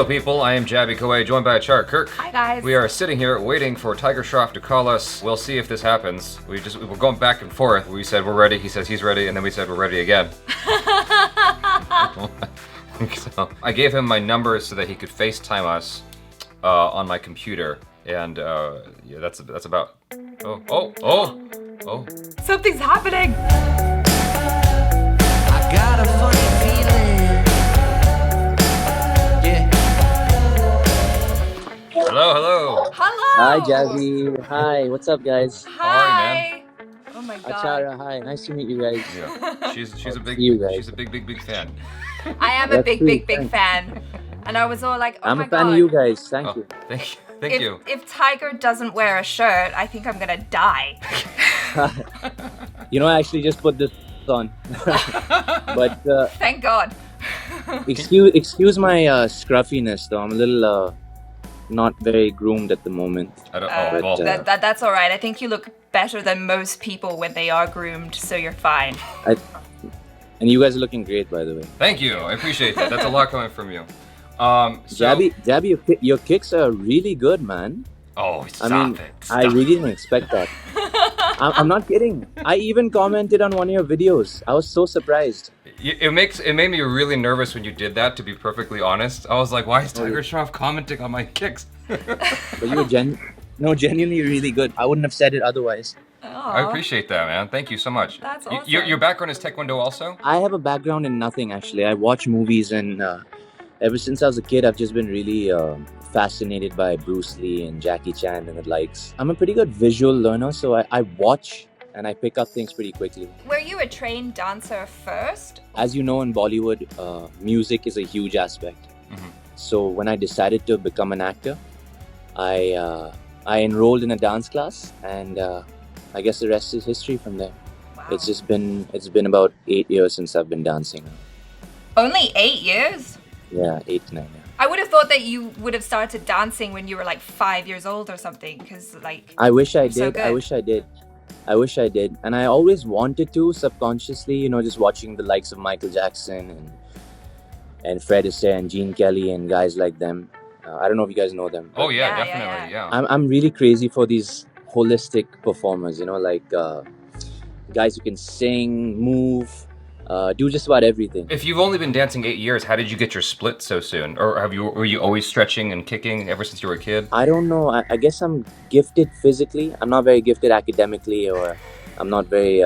Hello people, I am Jaby Koay, joined by ACHARA KIRK. Hi guys. We are sitting here waiting for Tiger Shroff to call us. We'll see if this happens. We're going back and forth. We said we're ready, he says he's ready, and then we said we're ready again. So I gave him my number so that he could FaceTime us on my computer. And yeah, that's about. Oh. Something's happening. I got a funny feeling. Yeah. Hello. Hello. Hi, Jaby. Hi, what's up, guys? Hi. How are you, man? Oh my god. ACHARA, hi. Nice to meet you guys. Yeah, she's a big you guys. she's a big fan. I am a That's big, sweet, big fan. And I was all like, oh I'm my a fan god. of you guys. Thank Oh, you. thank you. If Tiger doesn't wear a shirt, I think I'm gonna die. You know, I actually just put this on. But Thank God. excuse my scruffiness, though. I'm a little not very groomed at the moment. I don't, well, That's all right. I think you look better than most people when they are groomed, so you're fine. And you guys are looking great, by the way. thank you. I appreciate that. That's a lot coming from you. So, Jaby, your kicks are really good, man. Oh, stop I mean, it. I really didn't expect that. I'm not kidding. I even commented on one of your videos. I was so surprised. It made me really nervous when you did that, to be perfectly honest. I was like, why is Tiger Shroff commenting on my kicks? But you were genuinely really good. I wouldn't have said it otherwise. I appreciate that, man. Thank you so much. That's Your awesome. background is Taekwondo also? I have a background in nothing, actually. I watch movies, and ever since I was a kid, I've just been really fascinated by Bruce Lee and Jackie Chan and the likes. I'm a pretty good visual learner, so I watch and I pick up things pretty quickly. Were you a trained dancer first? As you know, in Bollywood, music is a huge aspect. Mm-hmm. So when I decided to become an actor, I enrolled in a dance class, and I guess the rest is history from there. Wow. It's been about 8 years since I've been dancing. Only 8 years? Yeah, 8 to 9 years. I would have thought that you would have started dancing when you were like 5 years old or something, because like. I wish I so did. good. I wish I did. And I always wanted to subconsciously, you know, just watching the likes of Michael Jackson and Fred Astaire and Gene Kelly and guys like them. I don't know if you guys know them. Oh yeah, Yeah, definitely, yeah. I'm really crazy for these holistic performers, you know, like guys who can sing, move, do just about everything. If you've only been dancing 8 years, how did you get your split so soon? Or were you always stretching and kicking ever since you were a kid? I don't know. I guess I'm gifted physically. I'm not very gifted academically, or I'm not very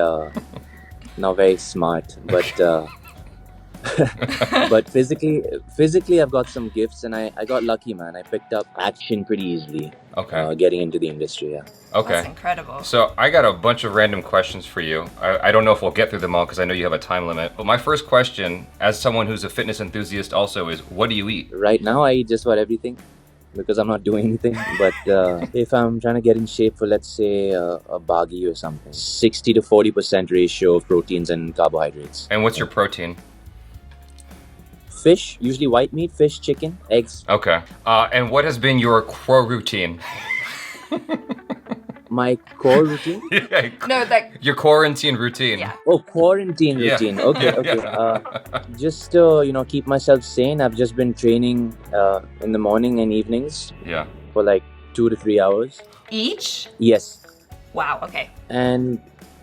smart. But but physically, I've got some gifts, and I got lucky, man. I picked up action pretty easily. Okay. Getting into the industry, yeah. Okay. That's incredible. So I got a bunch of random questions for you. I don't know if we'll get through them all because I know you have a time limit. But my first question, as someone who's a fitness enthusiast also, is what do you eat? Right now, I eat just about everything because I'm not doing anything. But if I'm trying to get in shape for, let's say, a boggy or something, 60 to 40% ratio of proteins and carbohydrates. And what's your protein? Fish, usually white meat, fish, chicken, eggs. Okay. And what has been your core routine? My core routine? No, like. Your quarantine routine. Yeah. Oh, quarantine Yeah. routine. Okay. Just to, you know, keep myself sane, I've just been training in the morning and evenings Yeah. for like 2 to 3 hours. Each? Yes. Wow, okay. And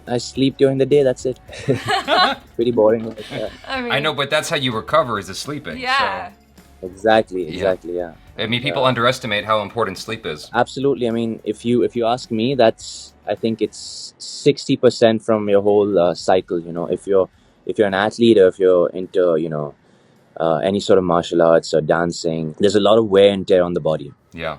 I sleep during the day, that's it. Pretty boring. Like, I I know, but that's how you recover is the sleeping. Yeah. Exactly, yeah. So, I mean, people underestimate how important sleep is. Absolutely. I mean, if you ask me, I think it's 60% from your whole cycle. You know, if you're an athlete or if you're into, you know, any sort of martial arts or dancing, there's a lot of wear and tear on the body. Yeah.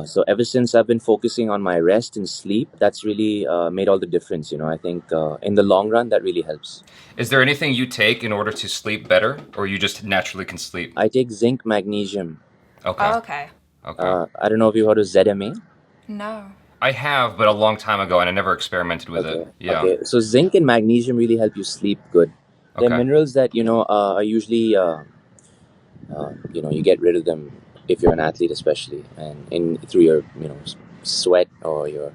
So ever since I've been focusing on my rest and sleep, that's really made all the difference. You know, I think in the long run, that really helps. Is there anything you take in order to sleep better, or you just naturally can sleep? I take zinc, magnesium. Okay. Oh, okay. Okay. I don't know if you've heard of ZMA. No. I have, but a long time ago, and I never experimented with it. Yeah. Okay. So zinc and magnesium really help you sleep good. They're Okay. minerals that, you know, are usually, you know, you get rid of them if you're an athlete, especially, and through your, you know, sweat or your,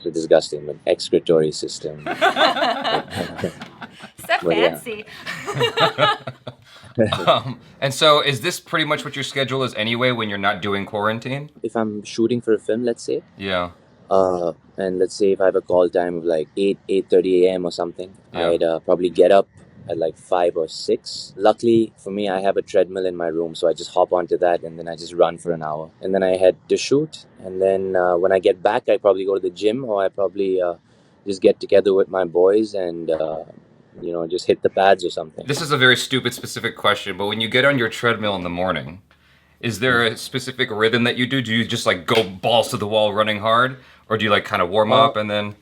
so disgusting, but excretory system. So Well, yeah. fancy. And so, is this pretty much what your schedule is anyway when you're not doing quarantine? If I'm shooting for a film, let's say, Yeah. and let's say if I have a call time of like 8:30 a.m. or something, Yeah. I'd probably get up at like 5 or 6. Luckily for me, I have a treadmill in my room, so I just hop onto that and then I just run for an hour. And then I head to shoot. And then when I get back, I probably go to the gym, or I probably just get together with my boys and, just hit the pads or something. This is a very stupid specific question, but when you get on your treadmill in the morning, is there a specific rhythm that you do? Do you just like go balls to the wall running hard? Or do you like kind of warm up and then...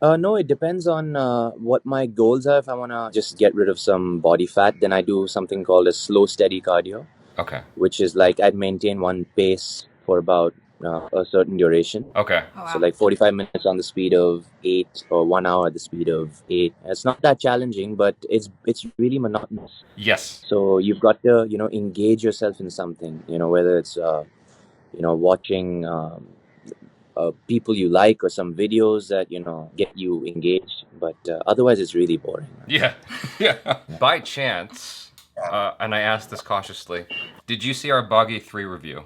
No, it depends on what my goals are. If I want to just get rid of some body fat, then I do something called a slow, steady cardio. Okay. Which is like I'd maintain one pace for about a certain duration. Okay. Oh, wow. So like 45 minutes on the speed of 8 or 1 hour at the speed of 8. It's not that challenging, but it's really monotonous. Yes. So you've got to, engage yourself in something, whether it's, watching people you like or some videos that, get you engaged. But otherwise, it's really boring. Yeah. Yeah. By chance, and I asked this cautiously, did you see our Boggy III review?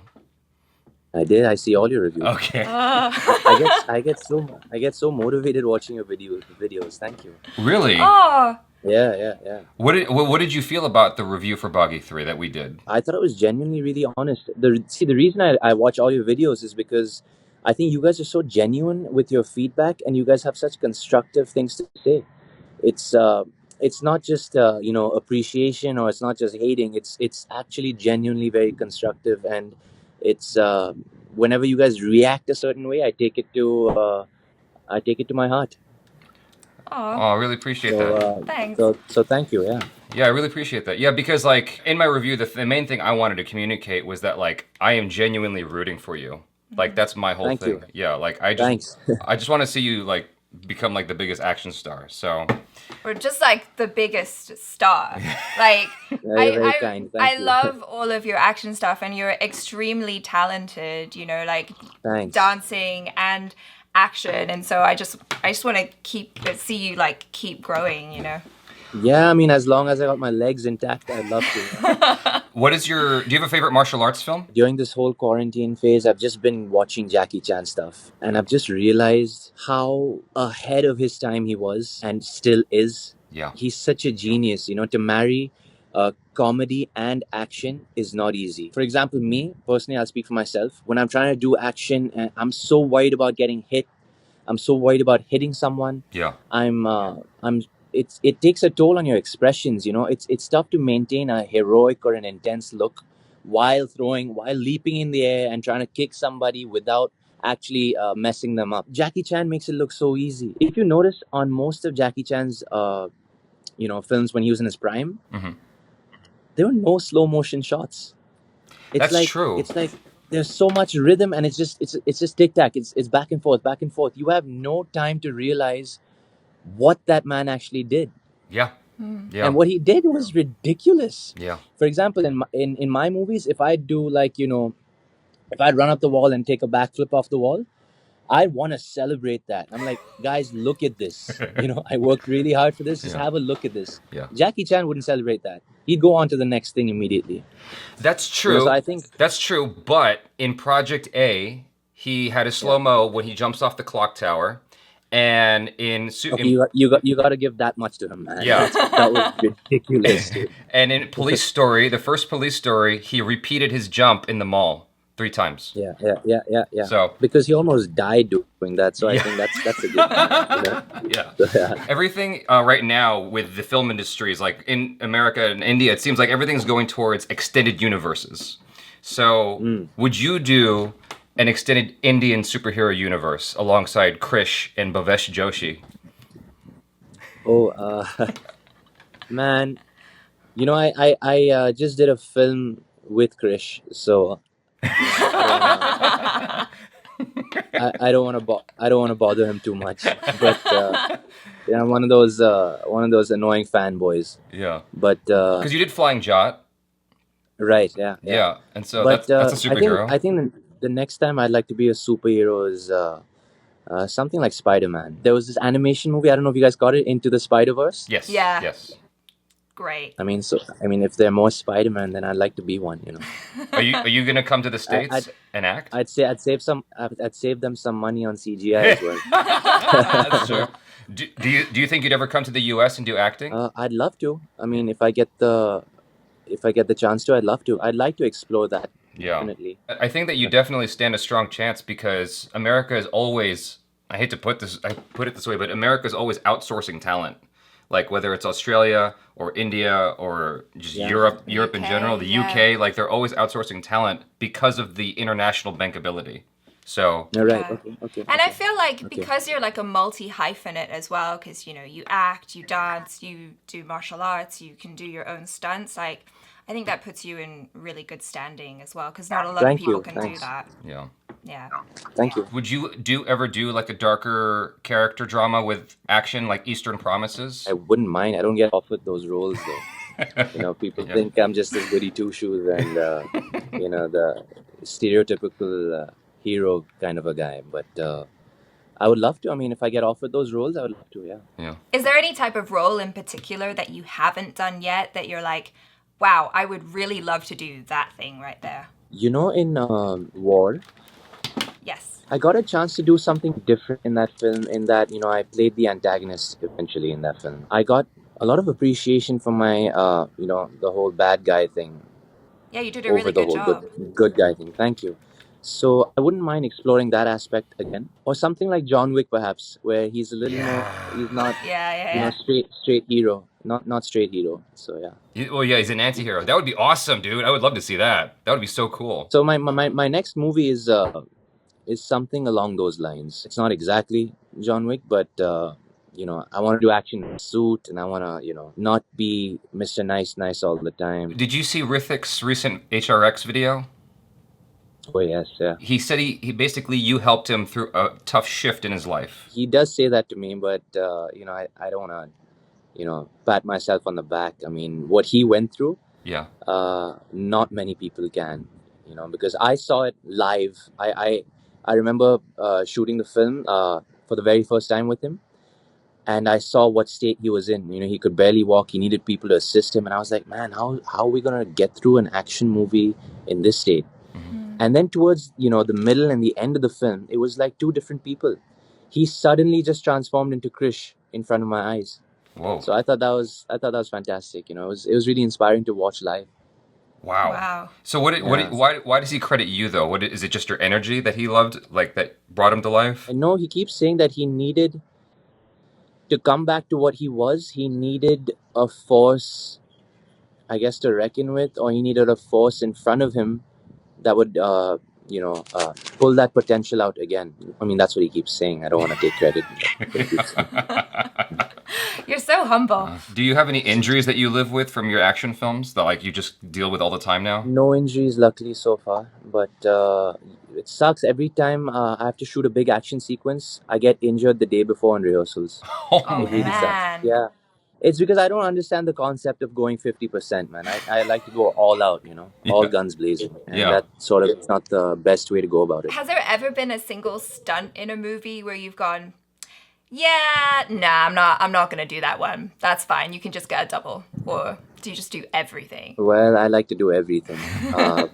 I did. I see all your reviews. Okay. I get so motivated watching your videos. Thank you. Really? Oh, Yeah. What did you feel about the review for Boggy III that we did? I thought it was genuinely really honest. The reason I watch all your videos is because I think you guys are so genuine with your feedback, and you guys have such constructive things to say. It's not just appreciation, or it's not just hating. It's actually genuinely very constructive, and it's whenever you guys react a certain way, I take it to my heart. Oh, I really appreciate that. thanks. So thank you. Yeah. Yeah, I really appreciate that. Yeah, because like in my review, the main thing I wanted to communicate was that like I am genuinely rooting for you. Like that's my whole Thank thing. you. Yeah, like I just Thanks. I just want to see you like become like the biggest action star. So We're just like the biggest star. Like Very kind. Thank I you. love all of your action stuff, and you're extremely talented, like Thanks. dancing and action, and so I just want to see you like keep growing, Yeah, I mean, as long as I got my legs intact, I'd love to. do you have a favorite martial arts film? During this whole quarantine phase, I've just been watching Jackie Chan stuff, and I've just realized how ahead of his time he was and still is. Yeah. He's such a genius, to marry comedy and action is not easy. For example, me, personally, I'll speak for myself. When I'm trying to do action, and I'm so worried about getting hit, I'm so worried about hitting someone. Yeah. It takes a toll on your expressions, It's tough to maintain a heroic or an intense look while leaping in the air and trying to kick somebody without actually messing them up. Jackie Chan makes it look so easy. If you notice, on most of Jackie Chan's films when he was in his prime, there were no slow motion shots. That's true. It's like there's so much rhythm, and it's just tic tac. It's back and forth, back and forth. You have no time to realize what that man actually did. Yeah. Yeah. And what he did was ridiculous. Yeah. For example, in my movies, if I do if I run up the wall and take a backflip off the wall, I want to celebrate that. I'm like, guys, look at this. I worked really hard for this. Just have a look at this. Yeah. Jackie Chan wouldn't celebrate that. He'd go on to the next thing immediately. That's true. So I think that's true. But in Project A, he had a slow-mo when he jumps off the clock tower. And you got to give that much to him, man. Yeah. That was ridiculous, dude. And in Police Story, the first Police Story, he repeated his jump in the mall 3 times. Yeah. So because he almost died doing that, so I think that's a good thing. Yeah. So, yeah. Everything right now with the film industries, like in America and India, it seems like everything's going towards extended universes. So would you do an extended Indian superhero universe alongside Krish and Bhavesh Joshi? Oh, man, I just did a film with Krish, so I don't want to bother him too much. But I'm one of those annoying fanboys. Yeah. But because you did Flying Jot. Right. Yeah. Yeah. And so that's a superhero. I think the next time I'd like to be a superhero is something like Spider-Man. There was this animation movie. I don't know if you guys got it, Into the Spider-Verse. Yes. Yeah. Yes. Great. I mean, if there are more Spider-Man, then I'd like to be one. You know, Are you gonna come to the States I'd and act? I'd say I'd save them some money on CGI as well. That's true. Do you think you'd ever come to the U.S. and do acting? I'd love to. I mean, if I get the chance to, I'd love to. I'd like to explore that. Yeah. Definitely. I think that you definitely stand a strong chance because America is always, I hate to put it this way, but America is always outsourcing talent. Like whether it's Australia or India or just Europe in general, the UK, like they're always outsourcing talent because of the international bankability. So All right. Yeah. Okay. And I feel like because you're like a multi-hyphenate as well, because you act, you dance, you do martial arts, you can do your own stunts. Like, I think that puts you in really good standing as well, because not a lot of people can do that. yeah. Yeah. Thank you. Would you ever do like a darker character drama with action like Eastern Promises? I wouldn't mind. I don't get offered those roles though. People think I'm just a goody two shoes and the stereotypical hero kind of a guy. But I would love to. I mean, if I get offered those roles, I would love to. Yeah. Is there any type of role in particular that you haven't done yet that you're like, wow, I would really love to do that thing right there? In War, Yes. I got a chance to do something different in that film. In that, I played the antagonist eventually in that film. I got a lot of appreciation for my, the whole bad guy thing. Yeah, you did a really good job. Good guy thing. Thank you. So I wouldn't mind exploring that aspect again, or something like John Wick, perhaps, where he's a little more. He's not, straight hero, not straight hero. So yeah. He's an anti-hero. That would be awesome, dude. I would love to see that. That would be so cool. So my next movie is something along those lines. It's not exactly John Wick, but I want to do action in a suit, and I want to, not be Mr. Nice all the time. Did you see Rithik's recent HRX video? Oh yes, yeah. He said he basically you helped him through a tough shift in his life. He does say that to me, but I don't want to, pat myself on the back. I mean, what he went through, not many people can, because I saw it live. I remember shooting the film for the very first time with him, and I saw what state he was in. He could barely walk. He needed people to assist him, and I was like, man, how are we gonna get through an action movie in this state? And then towards, the middle and the end of the film, it was like two different people. He suddenly just transformed into Krish in front of my eyes. Whoa. So I thought that was fantastic. It was really inspiring to watch live. Wow. So why does he credit you though? Is it just your energy that he loved, like that brought him to life? I know he keeps saying that he needed to come back to what he was. He needed a force, I guess, to reckon with, or he needed a force in front of him that would, pull that potential out again. I mean, that's what he keeps saying. I don't want to take credit. You're so humble. Do you have any injuries that you live with from your action films that like you just deal with all the time now? No injuries, luckily, so far. But it sucks. Every time I have to shoot a big action sequence, I get injured the day before on rehearsals. Oh, It really man. sucks. Yeah. It's because I don't understand the concept of going 50%, man. I like to go all out, all guns blazing. And that sort of is not the best way to go about it. Has there ever been a single stunt in a movie where you've gone, yeah, nah, I'm not gonna do that one. That's fine. You can just get a double. Or do you just do everything? Well, I like to do everything.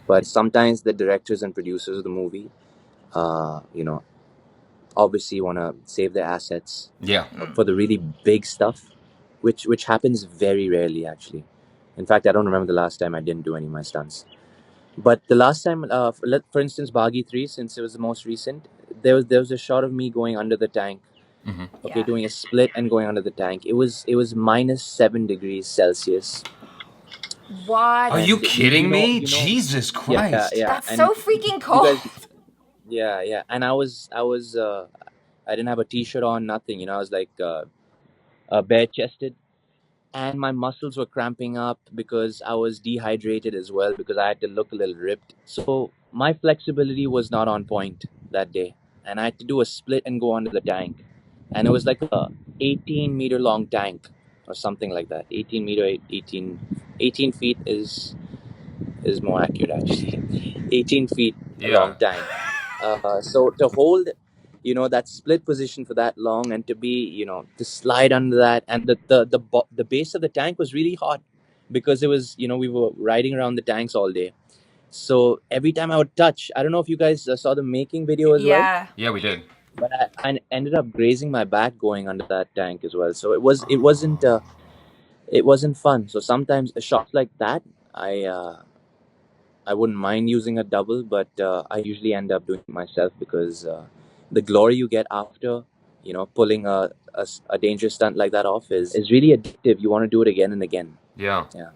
But sometimes the directors and producers of the movie, obviously want to save their assets. Yeah. For the really big stuff. Which happens very rarely, actually. In fact, I don't remember the last time I didn't do any of my stunts. But the last time, for instance, Boggy III, since it was the most recent, there was a shot of me going under the tank. Okay, doing a split and going under the tank. It was -7 degrees Celsius. What? Are you kidding me? Jesus Christ! Yeah. That's And so freaking cold. Yeah. And I didn't have a t-shirt on, nothing. I was like bare-chested, and my muscles were cramping up because I was dehydrated as well, because I had to look a little ripped. So my flexibility was not on point that day, and I had to do a split and go under the tank, and it was like a 18-meter long tank or something like that. 18 feet is more accurate, actually. 18 feet long tank. So to hold that split position for that long, and to be, to slide under that, and the base of the tank was really hot. because it was, we were riding around the tanks all day. So every time I would touch, I don't know if you guys saw the making video as well, Yeah. Yeah, we did. but I ended up grazing my back going under that tank as well. So it wasn't fun. So sometimes a shot like that, I wouldn't mind using a double, but I usually end up doing it myself because the glory you get after, pulling a dangerous stunt like that off is really addictive. You want to do it again and again. Yeah. Yeah.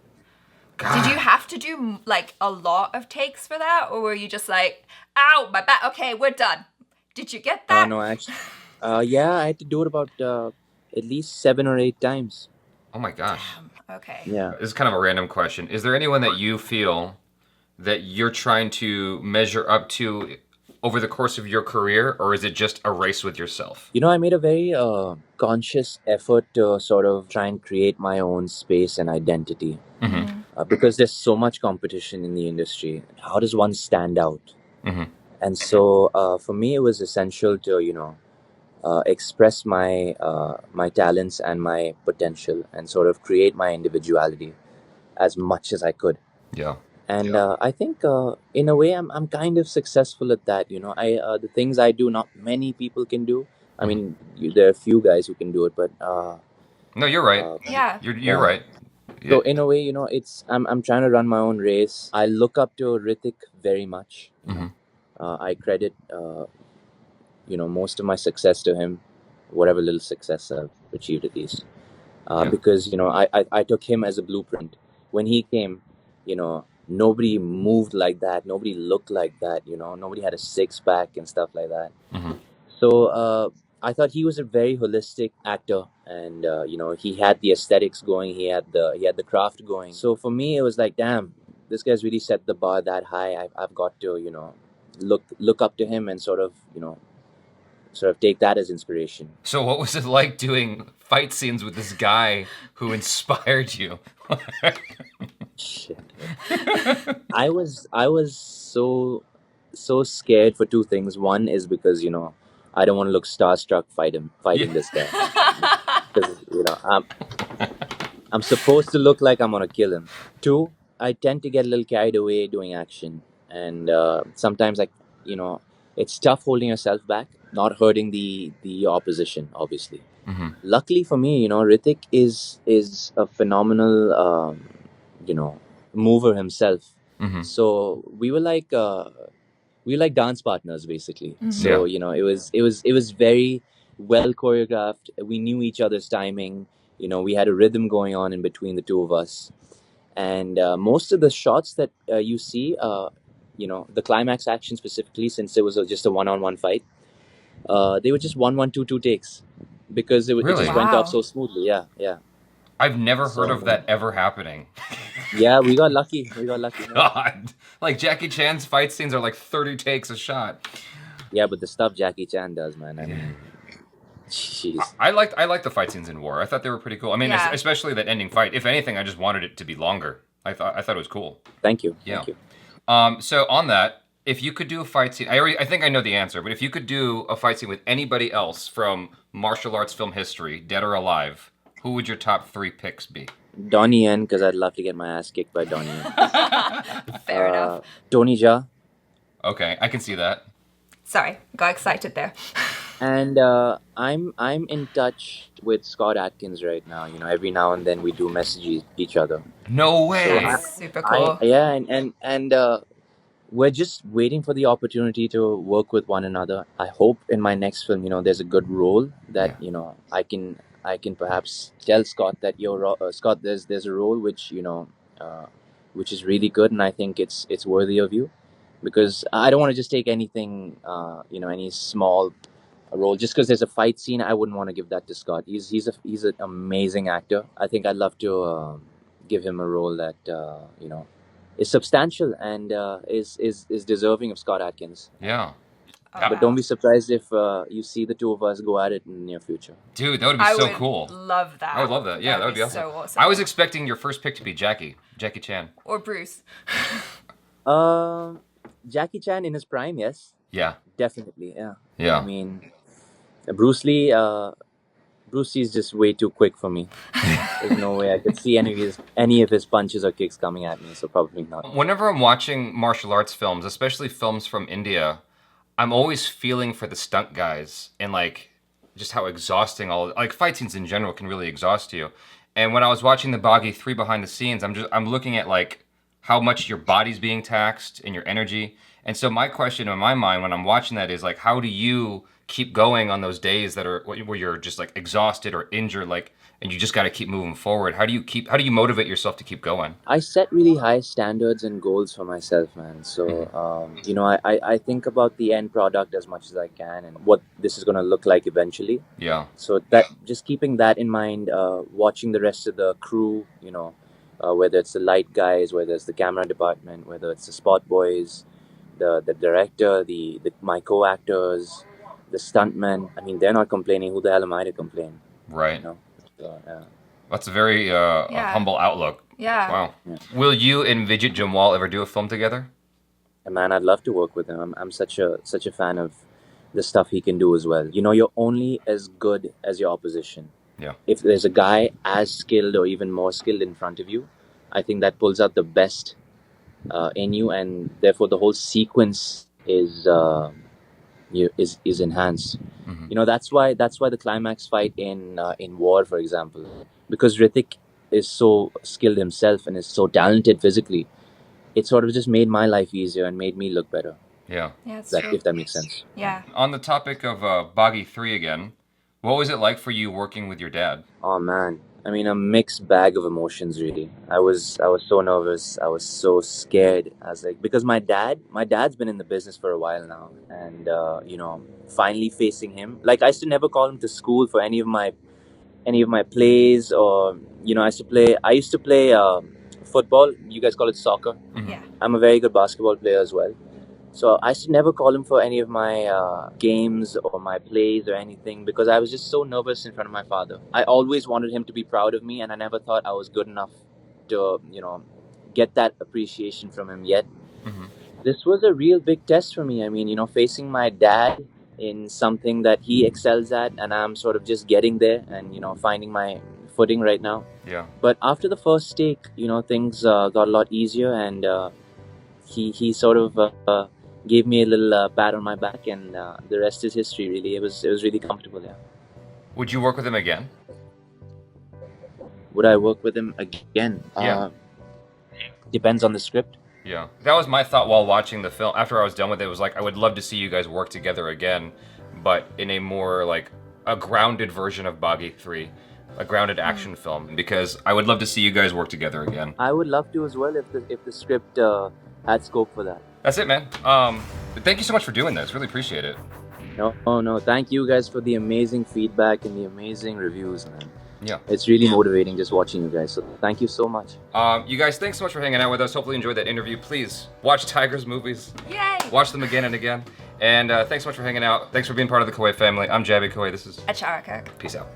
Did you have to do like a lot of takes for that, or were you just like, ow, my back, okay, we're done? Did you get that? No, actually, yeah, I had to do it about at least 7 or 8 times. Oh my gosh. Okay. Yeah. This is kind of a random question. Is there anyone that you feel that you're trying to measure up to over the course of your career, or is it just a race with yourself? I made a very conscious effort to sort of try and create my own space and identity. Because there's so much competition in the industry. How does one stand out? And so for me, it was essential to, express my talents and my potential and sort of create my individuality as much as I could. Yeah. And I think in a way I'm kind of successful at that. I the things I do, not many people can do. I mean, there are a few guys who can do it, but No, you're right. Yeah. You're right. so in a way, I'm trying to run my own race. I look up to Hrithik very much. I credit most of my success to him, whatever little success I've achieved at least. Because I took him as a blueprint. When he came, nobody moved like that, nobody looked like that, nobody had a six-pack and stuff like that. So I thought he was a very holistic actor, and he had the aesthetics going, he had the craft going. So for me, it was like, damn, this guy's really set the bar that high. I've got to look up to him and sort of take that as inspiration. So what was it like doing fight scenes with this guy who inspired you? Shit. I was so scared for two things. One is because I don't want to look starstruck fighting this guy. Because I'm supposed to look like I'm gonna kill him. Two, I tend to get a little carried away doing action, and sometimes it's tough holding yourself back, not hurting the opposition, obviously. Luckily for me, Hrithik is a phenomenal mover himself. So we were like dance partners basically. So it was very well choreographed. We knew each other's timing. We had a rhythm going on in between the two of us, and most of the shots that you see, the climax action specifically, since it was just a one-on-one fight, they were just 1-1-2-2 takes because it Really? just went Wow. off so smoothly. Yeah. I've never heard of that ever happening. Yeah, we got lucky. Man. God. Like Jackie Chan's fight scenes are like 30 takes a shot. Yeah, but the stuff Jackie Chan does, man. I mean, jeez. I liked the fight scenes in War. I thought they were pretty cool. I mean, Yeah. especially that ending fight. If anything, I just wanted it to be longer. I thought it was cool. Thank you. Yeah. Thank you. So on that, if you could do a fight scene, I think I know the answer, but if you could do a fight scene with anybody else from martial arts film history, dead or alive, who would your top 3 picks be? Donnie Yen, because I'd love to get my ass kicked by Donnie Yen. Fair enough. Tony Jaa. Okay, I can see that. Sorry, got excited there. And I'm in touch with Scott Adkins right now. Every now and then we do message each other. No way. That's super cool. And we're just waiting for the opportunity to work with one another. I hope in my next film, there's a good role that I can perhaps tell Scott that Scott, there's a role which which is really good, and I think it's worthy of you, because I don't want to just take anything any small role just because there's a fight scene. I wouldn't want to give that to Scott. He's an amazing actor. I think I'd love to give him a role that is substantial and is deserving of Scott Adkins. Yeah. But don't be surprised if you see the two of us go at it in the near future. Dude, that would be I so would cool. love that. I would love that. Yeah, that would be awesome. so awesome. I was expecting your first pick to be Jackie Chan. Or Bruce. Jackie Chan in his prime, yes, Yeah. definitely, yeah. Yeah. I mean, Bruce Lee Brucey's just way too quick for me. There's no way I could see any of his punches or kicks coming at me, so probably not. Whenever I'm watching martial arts films, especially films from India, I'm always feeling for the stunt guys and like just how exhausting like fight scenes in general can really exhaust you. And when I was watching the Boggy III behind the scenes, I'm looking at like how much your body's being taxed and your energy. And so my question in my mind when I'm watching that is like, how do you keep going on those days that are where you're just like exhausted or injured, like, and you just got to keep moving forward? How do you motivate yourself to keep going? I set really high standards and goals for myself, man. So, I think about the end product as much as I can and what this is going to look like eventually. Yeah. So that just keeping that in mind, watching the rest of the crew, whether it's the light guys, whether it's the camera department, whether it's the spot boys, the director, my co-actors, the stuntmen. I mean, they're not complaining. Who the hell am I to complain? Right. So, yeah. That's a very a humble outlook. Yeah. Wow. Yeah. Will you and Vijit Jamwal ever do a film together? And man, I'd love to work with him. I'm such a fan of the stuff he can do as well. You're only as good as your opposition. Yeah. If there's a guy as skilled or even more skilled in front of you, I think that pulls out the best in you, and therefore the whole sequence is enhanced. Mm-hmm. That's why the climax fight in War, for example, because Hrithik is so skilled himself and is so talented physically, it sort of just made my life easier and made me look better. Yeah. Yeah, that's true. If that makes sense. Yeah. On the topic of Boggy III again, what was it like for you working with your dad? Oh man, I mean, a mixed bag of emotions, really. I was so nervous. I was so scared. I was like, because my dad's been in the business for a while now, and finally facing him. Like, I used to never call him to school for any of my plays, or I used to play football. You guys call it soccer. Mm-hmm. Yeah. I'm a very good basketball player as well. So I should never call him for any of my games or my plays or anything, because I was just so nervous in front of my father. I always wanted him to be proud of me, and I never thought I was good enough to, get that appreciation from him yet. Mm-hmm. This was a real big test for me. I mean, facing my dad in something that he excels at, and I'm sort of just getting there and, finding my footing right now. Yeah. But after the first take, things got a lot easier, and he sort of gave me a little pat on my back, and the rest is history, really. It was really comfortable, yeah. Would you work with him again? Would I work with him again? Yeah. Depends on the script. Yeah. That was my thought while watching the film. After I was done with it, it was like, I would love to see you guys work together again, but in a more, like, a grounded version of Boggy III. A grounded action film, because I would love to see you guys work together again. I would love to as well if the script had scope for that. That's it, man. But thank you so much for doing this. Really appreciate it. No. Thank you guys for the amazing feedback and the amazing reviews, man. Yeah. It's really motivating just watching you guys. So thank you so much. You guys, thanks so much for hanging out with us. Hopefully you enjoyed that interview. Please watch Tiger's movies. Yay! Watch them again and again. And thanks so much for hanging out. Thanks for being part of the Koay family. I'm Jaby Koay. This is ACHARA KIRK. Peace out.